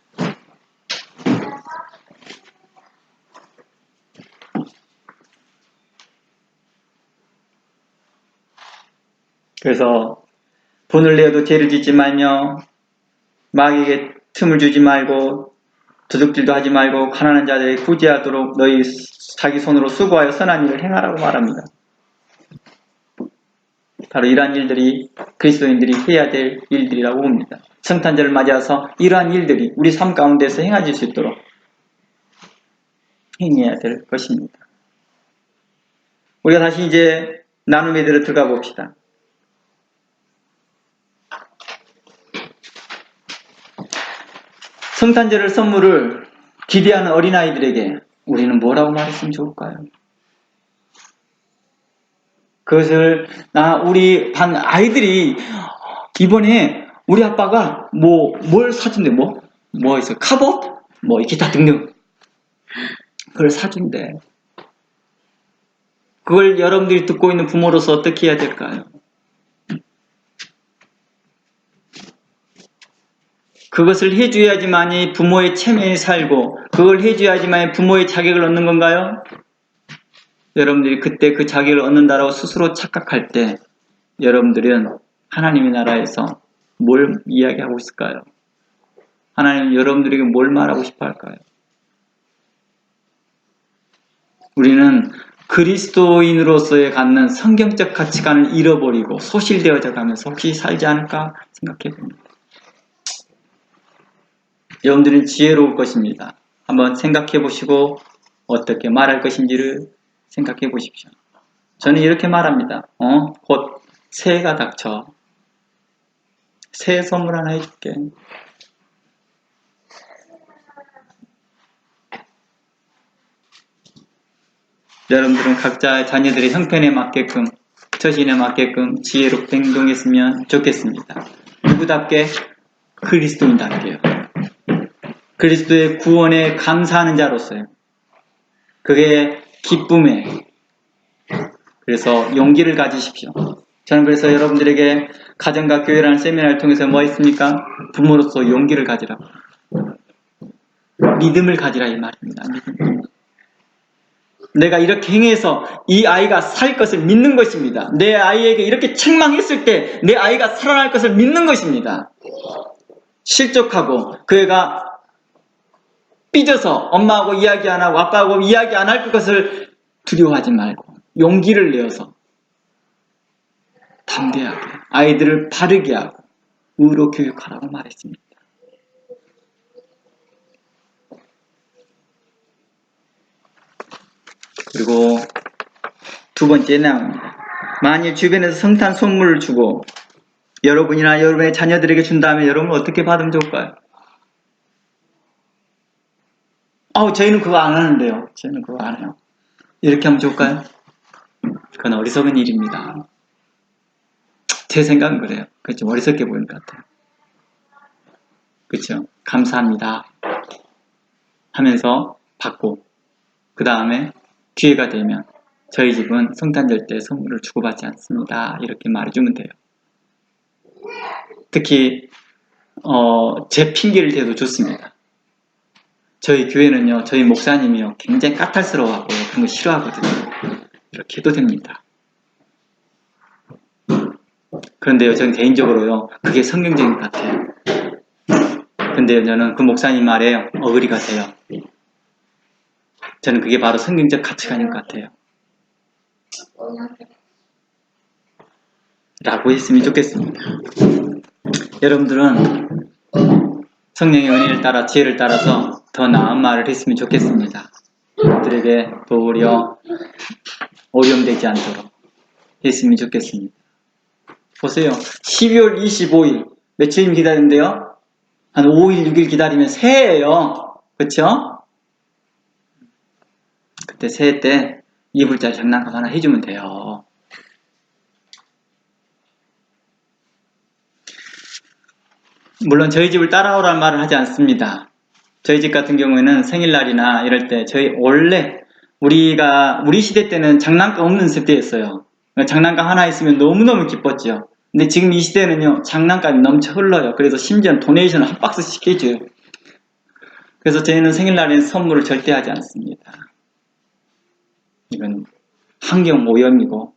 그래서 돈을 내어도 죄를 짓지 말며 마귀에게 틈을 주지 말고 도둑질도 하지 말고 가난한 자들이 구제하도록 너희 자기 손으로 수고하여 선한 일을 행하라고 말합니다. 바로 이러한 일들이 그리스도인들이 해야 될 일들이라고 봅니다. 성탄절을 맞이해서 이러한 일들이 우리 삶 가운데서 행해질 수 있도록 행해야 될 것입니다. 우리가 다시 이제 나눔에 대해 들어가 봅시다. 성탄절 선물을 기대하는 어린아이들에게 우리는 뭐라고 말했으면 좋을까요? 그것을 우리 반 아이들이 이번에 우리 아빠가 뭘 사준대. 뭐 있어? 카봇? 기타 등등 그걸 사준대. 그걸 여러분들이 듣고 있는 부모로서 어떻게 해야 될까요? 그것을 해줘야지만이 부모의 체면이 살고 그걸 해줘야지만이 부모의 자격을 얻는 건가요? 여러분들이 그때 그 자격을 얻는다라고 스스로 착각할 때 여러분들은 하나님의 나라에서 뭘 이야기하고 있을까요? 하나님은 여러분들에게 뭘 말하고 싶어 할까요? 우리는 그리스도인으로서의 갖는 성경적 가치관을 잃어버리고 소실되어져 가면서 혹시 살지 않을까 생각해 봅니다. 여러분들은 지혜로울 것입니다. 한번 생각해 보시고 어떻게 말할 것인지를 생각해 보십시오. 저는 이렇게 말합니다. 곧 새해가 닥쳐. 새해 선물 하나 해줄게. 여러분들은 각자 자녀들의 형편에 맞게끔, 처신에 맞게끔 지혜롭게 행동했으면 좋겠습니다. 누구답게? 그리스도인답게요. 그리스도의 구원에 감사하는 자로서요. 그게 기쁨에, 그래서 용기를 가지십시오. 저는 그래서 여러분들에게 가정과 교회라는 세미나를 통해서 뭐 했습니까? 부모로서 용기를 가지라고. 믿음을 가지라 이 말입니다. 내가 이렇게 행해서 이 아이가 살 것을 믿는 것입니다. 내 아이에게 이렇게 책망했을 때 내 아이가 살아날 것을 믿는 것입니다. 실족하고 그 애가 삐져서 엄마하고 이야기 안 하고 아빠하고 이야기 안 할 것을 두려워하지 말고 용기를 내어서 담대하게 아이들을 바르게 하고 의로 교육하라고 말했습니다. 그리고 두 번째 나옵니다. 만일 주변에서 성탄 선물을 주고 여러분이나 여러분의 자녀들에게 준다면 여러분은 어떻게 받으면 좋을까요? 저희는 그거 안 하는데요. 저희는 그거 안 해요. 이렇게 하면 좋을까요? 그건 어리석은 일입니다. 제 생각은 그래요. 그렇죠. 어리석게 보이는 것 같아요. 그렇죠. 감사합니다 하면서 받고 그 다음에 기회가 되면 저희 집은 성탄절 때 선물을 주고받지 않습니다. 이렇게 말해주면 돼요. 특히 제 핑계를 대도 좋습니다. 저희 교회는요, 저희 목사님이요, 굉장히 까탈스러워하고 그런 거 싫어하거든요. 이렇게 해도 됩니다. 그런데요, 저는 개인적으로요, 그게 성경적인 것 같아요. 근데요, 저는 그 목사님 말에 어그리가 돼요. 저는 그게 바로 성경적 가치관인 것 같아요. 라고 했으면 좋겠습니다. 여러분들은 성령의 은혜를 따라 지혜를 따라서 더 나은 말을 했으면 좋겠습니다. 그들에게 도리어 오염되지 않도록 했으면 좋겠습니다. 보세요. 12월 25일 며칠 기다리는데요. 한 5일, 6일 기다리면 새해예요. 그쵸? 그때 새해 때 이불짜리 장난감 하나 해주면 돼요. 물론 저희 집을 따라오라는 말을 하지 않습니다. 저희 집 같은 경우에는 생일날이나 이럴 때 원래 우리 시대 때는 장난감 없는 세대였어요. 장난감 하나 있으면 너무너무 기뻤죠. 근데 지금 이 시대는요, 장난감이 넘쳐 흘러요. 그래서 심지어 도네이션을 한 박스씩 해줘요. 그래서 저희는 생일날에는 선물을 절대 하지 않습니다. 이건 환경 오염이고,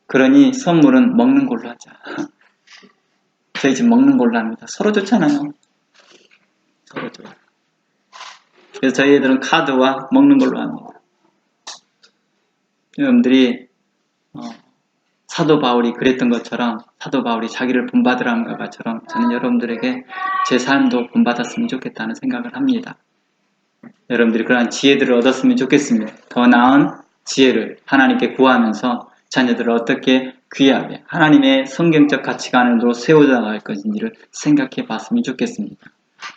그러니 선물은 먹는 걸로 하자. 저희 집 먹는 걸로 합니다. 서로 좋잖아요. 서로 좋아요. 그래서 저희 애들은 카드와 먹는 걸로 합니다. 여러분들이 사도 바울이 그랬던 것처럼 사도 바울이 자기를 본받으라는 것처럼 저는 여러분들에게 제 삶도 본받았으면 좋겠다는 생각을 합니다. 여러분들이 그러한 지혜들을 얻었으면 좋겠습니다. 더 나은 지혜를 하나님께 구하면서 자녀들을 어떻게 귀하게 하나님의 성경적 가치관으로 세워져 나갈 것인지를 생각해 봤으면 좋겠습니다.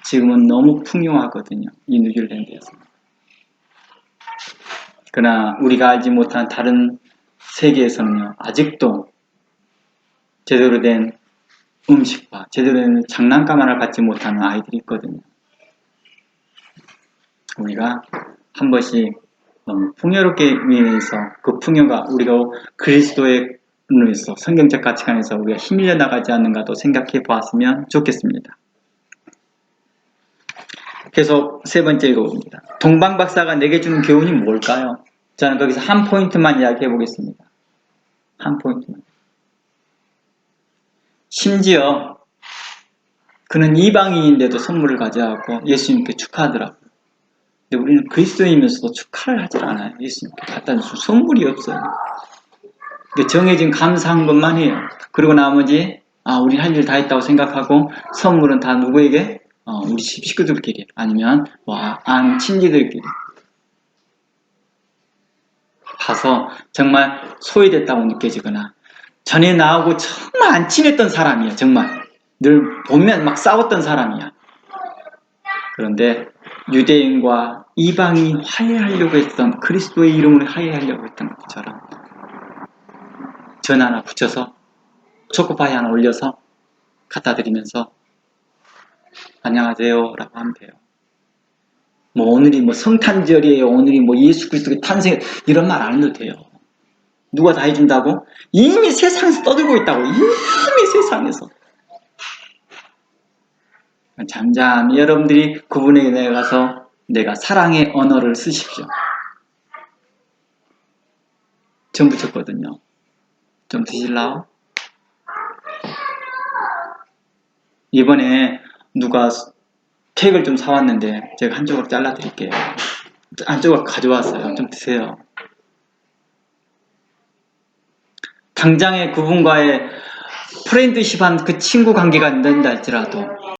지금은 너무 풍요하거든요. 이 뉴질랜드에서. 그러나 우리가 알지 못한 다른 세계에서는요, 아직도 제대로 된 음식과 제대로 된 장난감 하나를 받지 못하는 아이들이 있거든요. 우리가 한 번씩 너무 풍요롭게 위해서 그 풍요가 우리가 그리스도의 눈에서 성경적 가치관에서 우리가 힘밀려 나가지 않는가도 생각해 보았으면 좋겠습니다. 계속 세 번째 읽어봅니다. 동방 박사가 내게 주는 교훈이 뭘까요? 저는 거기서 한 포인트만 이야기해 보겠습니다. 한 포인트만. 심지어 그는 이방인인데도 선물을 가져가고 예수님께 축하하더라고요. 근데 우리는 그리스도인이면서도 축하를 하지 않아요. 예수님께 갖다 줄 선물이 없어요. 정해진 감사한 것만 해요. 그리고 나머지 우리 할 일 다 했다고 생각하고 선물은 다 누구에게? 우리 식구들끼리 아니면 아는 친지들끼리 가서 정말 소외됐다고 느껴지거나 전에 나하고 정말 안 친했던 사람이야. 정말 늘 보면 막 싸웠던 사람이야. 그런데 유대인과 이방이 화해하려고 했던 그리스도의 이름으로 화해하려고 했던 것처럼 전 하나 붙여서 초코파이 하나 올려서 갖다 드리면서 안녕하세요 라고 하면 돼요. 오늘이 성탄절이에요. 오늘이 예수 그리스도의 탄생 이런 말 안 해도 돼요. 누가 다 해준다고? 이미 세상에서 떠들고 있다고. 이미 세상에서. 잠잠히 여러분들이 그분에게 가서 내가 사랑의 언어를 쓰십시오. 전 붙였거든요. 좀 드실라요? 이번에 누가 케이크를 좀 사왔는데 제가 한쪽으로 잘라드릴게요. 한쪽으로 가져왔어요. 좀 드세요. 당장의 그분과의 프렌드십한 그 친구 관계가 안 된다 할지라도